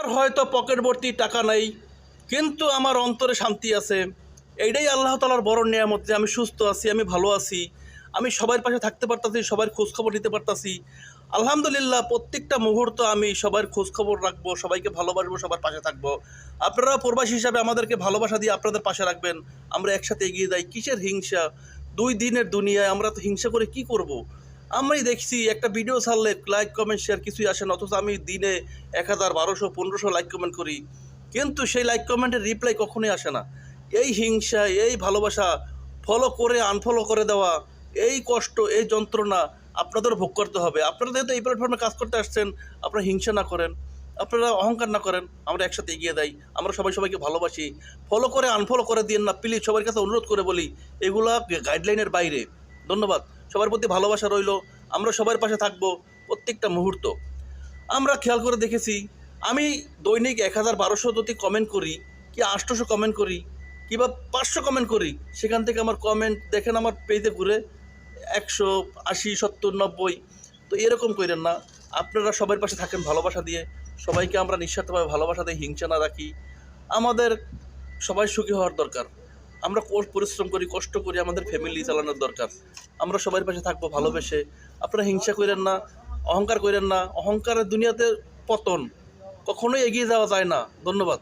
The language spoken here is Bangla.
আমার হয়তো পকেট ভর্তি টাকা নাই, কিন্তু আমার অন্তরে শান্তি আছে। এইটাই আল্লাহ তাআলার বড় নিয়ামত যে আমি সুস্থ আছি, আমি ভালো আছি, আমি সবার পাশে থাকতে পারতাছি, সবার খোঁজখবর নিতে পারতাছি। আলহামদুলিল্লাহ, প্রত্যেকটা মুহূর্ত আমি সবার খোঁজখবর রাখবো, সবাইকে ভালোবাসবো, সবার পাশে থাকবো। আপনারা প্রবাসী হিসাবে আমাদেরকে ভালোবাসা দিয়ে আপনাদের পাশে রাখবেন। আমরা একসাথে এগিয়ে যাই। কিসের হিংসা? 2 দিনের দুনিয়ায় আমরা তো হিংসা করে কি করব? আমরাই দেখছি একটা ভিডিও ছাড়লে লাইক কমেন্ট শেয়ার কিছুই আসে না, অথচ আমি দিনে 1000 1200 1500 লাইক কমেন্ট করি, কিন্তু সেই লাইক কমেন্টের রিপ্লাই কখনোই আসে না। এই হিংসা, এই ভালোবাসা, ফলো করে আনফলো করে দেওয়া, এই কষ্ট, এই যন্ত্রণা আপনাদের ভোগ করতে হবে। আপনারা যেহেতু এই প্ল্যাটফর্মে কাজ করতে আসছেন, আপনারা হিংসা না করেন, আপনারা অহংকার না করেন, আমরা একসাথে এগিয়ে যাই। আমরা সবাই সবাইকে ভালোবাসি। ফলো করে আনফলো করে দিন না প্লিজ, সবার কাছে অনুরোধ করে বলি, এগুলা গাইডলাইনের বাইরে। ধন্যবাদ। সবার প্রতি ভালোবাসা রইল। আমরা সবার পাশে থাকবো প্রত্যেকটা মুহূর্ত। আমরা খেয়াল করে দেখেছি, আমি দৈনিক 1000 1200 যদি কমেন্ট করি, কি 800 কমেন্ট করি, কিংবা 500 কমেন্ট করি, সেখান থেকে আমার কমেন্ট দেখেন আমার পেজে ঘুরে 180 70 90। তো এরকম করেন না। আপনারা সবার পাশে থাকেন ভালোবাসা দিয়ে। সবাইকে আমরা নিঃস্বার্থভাবে ভালোবাসা দিয়ে হিংসা না রাখি। আমাদের সবাই সুখী হওয়ার দরকার। আমরা পরিশ্রম করি, কষ্ট করি, আমাদের ফ্যামিলি চালানোর দরকার। আমরা সবার পাশে থাকবো ভালোবেসে। আপনারা হিংসা করেন না, অহংকার করেন না। অহংকারের দুনিয়াতে পতন, কখনোই এগিয়ে যাওয়া যায় না। ধন্যবাদ।